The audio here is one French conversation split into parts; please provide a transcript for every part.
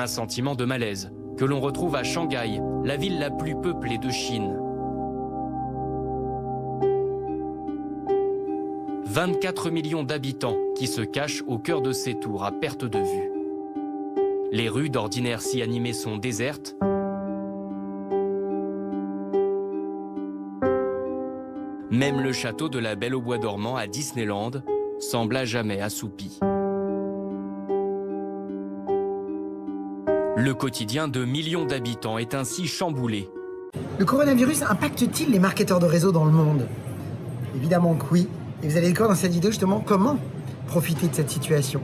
Un sentiment de malaise que l'on retrouve à Shanghai, la ville la plus peuplée de Chine. 24 millions d'habitants qui se cachent au cœur de ces tours à perte de vue. Les rues d'ordinaire si animées sont désertes. Même le château de la Belle au bois dormant à Disneyland semble à jamais assoupi. Le quotidien de millions d'habitants est ainsi chamboulé. Le coronavirus impacte-t-il les marketeurs de réseau dans le monde? Évidemment que oui. Et vous allez découvrir dans cette vidéo justement comment profiter de cette situation.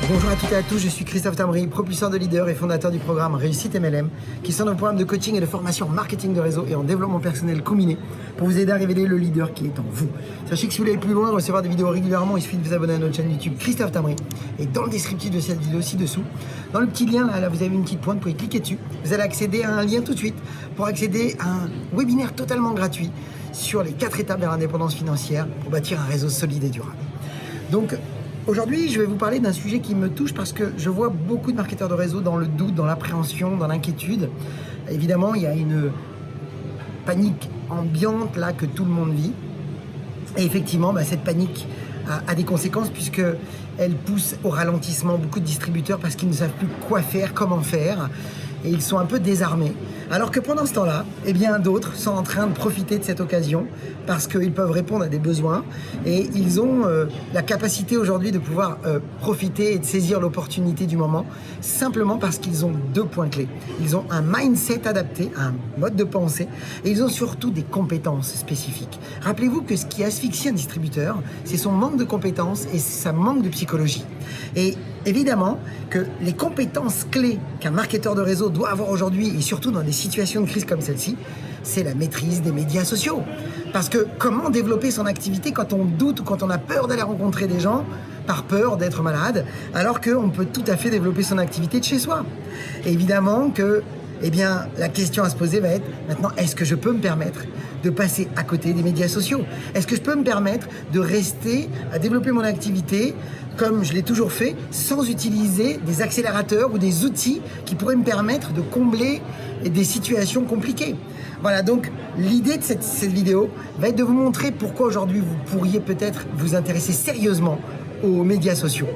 Bonjour à toutes et à tous, je suis Christophe Tamry, propulseur de leader et fondateur du programme Réussite MLM, qui sont nos programmes de coaching et de formation en marketing de réseau et en développement personnel combiné pour vous aider à révéler le leader qui est en vous. Sachez que si vous voulez aller plus loin, recevoir des vidéos régulièrement, il suffit de vous abonner à notre chaîne YouTube Christophe Tamry. Et dans le descriptif de cette vidéo ci-dessous, dans le petit lien là, vous avez une petite pointe, vous pouvez cliquer dessus. Vous allez accéder à un lien tout de suite pour accéder à un webinaire totalement gratuit sur les 4 étapes vers l'indépendance financière pour bâtir un réseau solide et durable. Donc, aujourd'hui, je vais vous parler d'un sujet qui me touche parce que je vois beaucoup de marketeurs de réseau dans le doute, dans l'appréhension, dans l'inquiétude. Évidemment, il y a une panique ambiante là que tout le monde vit. Et effectivement, cette panique a des conséquences puisqu'elle pousse au ralentissement beaucoup de distributeurs parce qu'ils ne savent plus quoi faire, comment faire. Et ils sont un peu désarmés. Alors que pendant ce temps-là, d'autres sont en train de profiter de cette occasion parce qu'ils peuvent répondre à des besoins et ils ont la capacité aujourd'hui de pouvoir profiter et de saisir l'opportunité du moment simplement parce qu'ils ont 2 points clés. Ils ont un mindset adapté, un mode de pensée et ils ont surtout des compétences spécifiques. Rappelez-vous que ce qui asphyxie un distributeur, c'est son manque de compétences et sa manque de psychologie. Et évidemment que les compétences clés qu'un marketeur de réseau doit avoir aujourd'hui et surtout dans des situations de crise comme celle-ci, c'est la maîtrise des médias sociaux. Parce que comment développer son activité quand on doute ou quand on a peur d'aller rencontrer des gens par peur d'être malade, alors qu'on peut tout à fait développer son activité de chez soi. Et évidemment que la question à se poser va être maintenant, est-ce que je peux me permettre de passer à côté des médias sociaux? Est-ce que je peux me permettre de rester à développer mon activité comme je l'ai toujours fait, sans utiliser des accélérateurs ou des outils qui pourraient me permettre de combler des situations compliquées? Voilà, donc l'idée de cette vidéo va être de vous montrer pourquoi aujourd'hui vous pourriez peut-être vous intéresser sérieusement aux médias sociaux.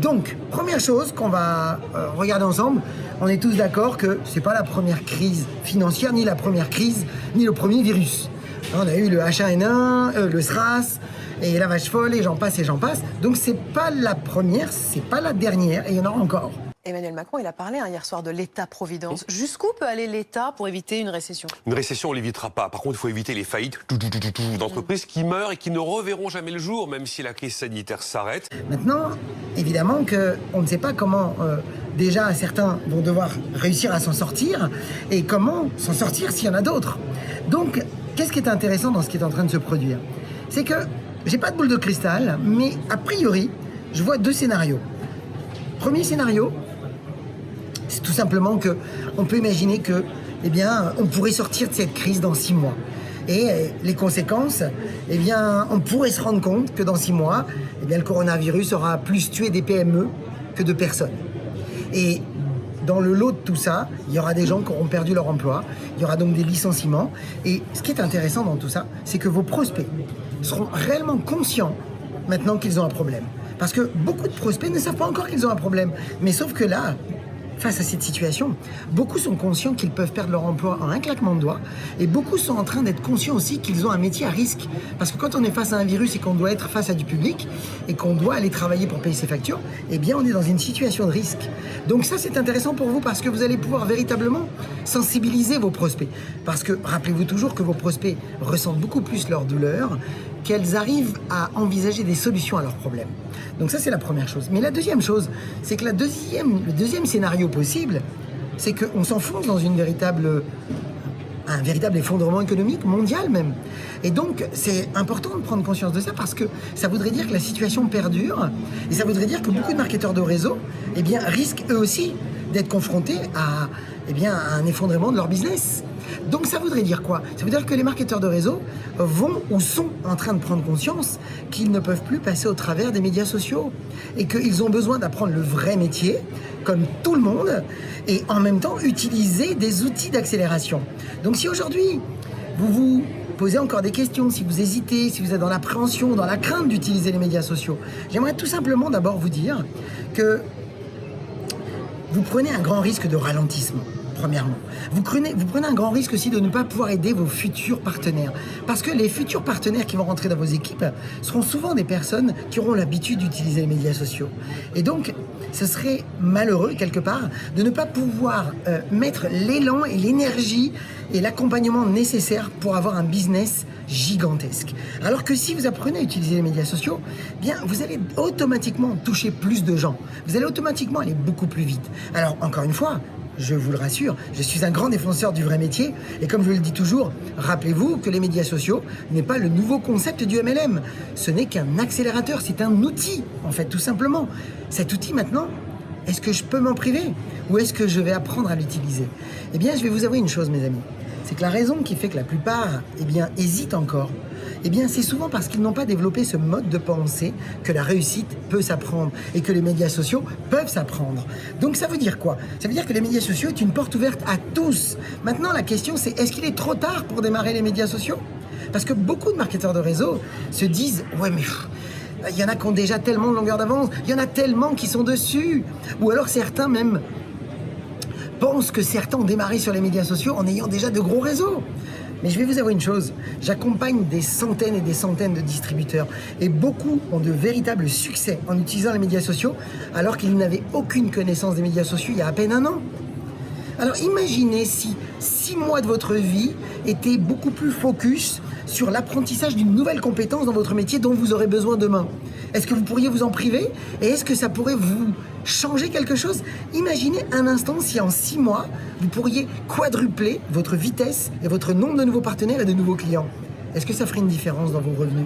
Donc, première chose qu'on va regarder ensemble, on est tous d'accord que c'est pas la première crise financière, ni la première crise, ni le premier virus. On a eu le H1N1, le SRAS, et la vache folle, et j'en passe. Donc c'est pas la première, c'est pas la dernière, et il y en aura encore. Emmanuel Macron, il a parlé hier soir de l'État-providence. Jusqu'où peut aller l'État pour éviter une récession? Une récession, on ne l'évitera pas. Par contre, il faut éviter les faillites d'entreprises qui meurent et qui ne reverront jamais le jour, même si la crise sanitaire s'arrête. Maintenant, évidemment qu'on ne sait pas comment, déjà, certains vont devoir réussir à s'en sortir, et comment s'en sortir s'il y en a d'autres. Donc, qu'est-ce qui est intéressant dans ce qui est en train de se produire? C'est que j'ai pas de boule de cristal, mais a priori, je vois 2 scénarios. Premier scénario, c'est tout simplement que on peut imaginer que, on pourrait sortir de cette crise dans 6 mois. Et les conséquences, on pourrait se rendre compte que dans 6 mois, le coronavirus aura plus tué des PME que de personnes. Et dans le lot de tout ça, il y aura des gens qui auront perdu leur emploi, il y aura donc des licenciements. Et ce qui est intéressant dans tout ça, c'est que vos prospects seront réellement conscients maintenant qu'ils ont un problème. Parce que beaucoup de prospects ne savent pas encore qu'ils ont un problème. Mais sauf que là, face à cette situation, beaucoup sont conscients qu'ils peuvent perdre leur emploi en un claquement de doigts. Et beaucoup sont en train d'être conscients aussi qu'ils ont un métier à risque. Parce que quand on est face à un virus et qu'on doit être face à du public et qu'on doit aller travailler pour payer ses factures, on est dans une situation de risque. Donc ça, c'est intéressant pour vous parce que vous allez pouvoir véritablement sensibiliser vos prospects. Parce que rappelez-vous toujours que vos prospects ressentent beaucoup plus leur douleur qu'elles arrivent à envisager des solutions à leurs problèmes. Donc ça, c'est la première chose. Mais la deuxième chose, c'est que le deuxième scénario possible, c'est qu'on s'enfonce dans une véritable un véritable effondrement économique mondial même. Et donc, c'est important de prendre conscience de ça parce que ça voudrait dire que la situation perdure et ça voudrait dire que beaucoup de marketeurs de réseau risquent eux aussi d'être confrontés à un effondrement de leur business. Donc ça voudrait dire quoi? Ça veut dire que les marketeurs de réseau vont ou sont en train de prendre conscience qu'ils ne peuvent plus passer au travers des médias sociaux et qu'ils ont besoin d'apprendre le vrai métier, comme tout le monde, et en même temps utiliser des outils d'accélération. Donc si aujourd'hui, vous vous posez encore des questions, si vous hésitez, si vous êtes dans l'appréhension, dans la crainte d'utiliser les médias sociaux, j'aimerais tout simplement d'abord vous dire que vous prenez un grand risque de ralentissement. Premièrement, vous prenez un grand risque aussi de ne pas pouvoir aider vos futurs partenaires. Parce que les futurs partenaires qui vont rentrer dans vos équipes seront souvent des personnes qui auront l'habitude d'utiliser les médias sociaux. Et donc, ce serait malheureux, quelque part, de ne pas pouvoir mettre l'élan et l'énergie et l'accompagnement nécessaire pour avoir un business gigantesque. Alors que si vous apprenez à utiliser les médias sociaux, bien, vous allez automatiquement toucher plus de gens. Vous allez automatiquement aller beaucoup plus vite. Alors, encore une fois, je vous le rassure, je suis un grand défenseur du vrai métier et comme je le dis toujours, rappelez-vous que les médias sociaux n'est pas le nouveau concept du MLM. Ce n'est qu'un accélérateur, c'est un outil, en fait, tout simplement. Cet outil, maintenant, est-ce que je peux m'en priver ou est-ce que je vais apprendre à l'utiliser? Eh bien, je vais vous avouer une chose, mes amis. C'est que la raison qui fait que la plupart, hésitent encore, c'est souvent parce qu'ils n'ont pas développé ce mode de pensée que la réussite peut s'apprendre et que les médias sociaux peuvent s'apprendre. Donc ça veut dire quoi? Ça veut dire que les médias sociaux est une porte ouverte à tous. Maintenant, la question c'est, est-ce qu'il est trop tard pour démarrer les médias sociaux? Parce que beaucoup de marketeurs de réseau se disent « Ouais, mais il y en a qui ont déjà tellement de longueur d'avance, il y en a tellement qui sont dessus. » Ou alors certains même pensent que certains ont démarré sur les médias sociaux en ayant déjà de gros réseaux. Mais je vais vous avouer une chose, j'accompagne des centaines et des centaines de distributeurs et beaucoup ont de véritables succès en utilisant les médias sociaux alors qu'ils n'avaient aucune connaissance des médias sociaux il y a à peine un an. Alors imaginez si 6 mois de votre vie étaient beaucoup plus focus sur l'apprentissage d'une nouvelle compétence dans votre métier dont vous aurez besoin demain. Est-ce que vous pourriez vous en priver? Et est-ce que ça pourrait vous changer quelque chose? Imaginez un instant si en 6 mois, vous pourriez quadrupler votre vitesse et votre nombre de nouveaux partenaires et de nouveaux clients. Est-ce que ça ferait une différence dans vos revenus?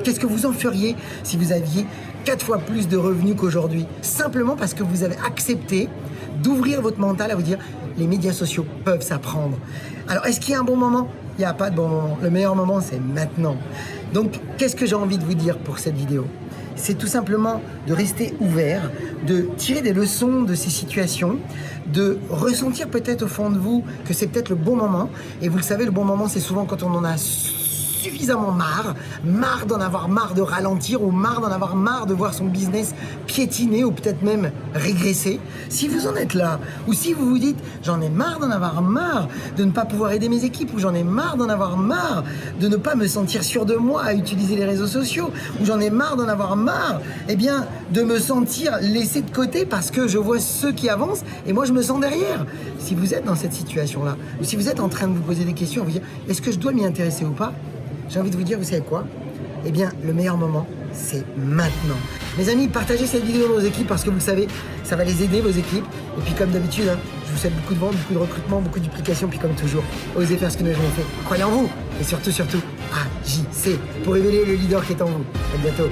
Qu'est-ce que vous en feriez si vous aviez 4 fois plus de revenus qu'aujourd'hui? Simplement parce que vous avez accepté d'ouvrir votre mental à vous dire les médias sociaux peuvent s'apprendre. Alors, est-ce qu'il y a un bon moment? Il n'y a pas de bon moment. Le meilleur moment, c'est maintenant. Donc, qu'est-ce que j'ai envie de vous dire pour cette vidéo? C'est tout simplement de rester ouvert, de tirer des leçons de ces situations, de ressentir peut-être au fond de vous que c'est peut-être le bon moment. Et vous le savez, le bon moment, c'est souvent quand on en a suffisamment marre d'en avoir marre de ralentir ou marre d'en avoir marre de voir son business piétiner ou peut-être même régresser. Si vous en êtes là, ou si vous vous dites j'en ai marre d'en avoir marre de ne pas pouvoir aider mes équipes, ou j'en ai marre d'en avoir marre de ne pas me sentir sûr de moi à utiliser les réseaux sociaux, ou j'en ai marre d'en avoir marre de me sentir laissé de côté parce que je vois ceux qui avancent et moi je me sens derrière. Si vous êtes dans cette situation-là, ou si vous êtes en train de vous poser des questions, vous dire est-ce que je dois m'y intéresser ou pas? J'ai envie de vous dire, vous savez quoi? Le meilleur moment, c'est maintenant. Mes amis, partagez cette vidéo dans vos équipes parce que vous le savez, ça va les aider, vos équipes. Et puis comme d'habitude, je vous souhaite beaucoup de ventes, beaucoup de recrutement, beaucoup de duplication. Puis comme toujours, osez faire ce que nous avons fait. Croyez en vous et surtout, agissez pour révéler le leader qui est en vous. À bientôt.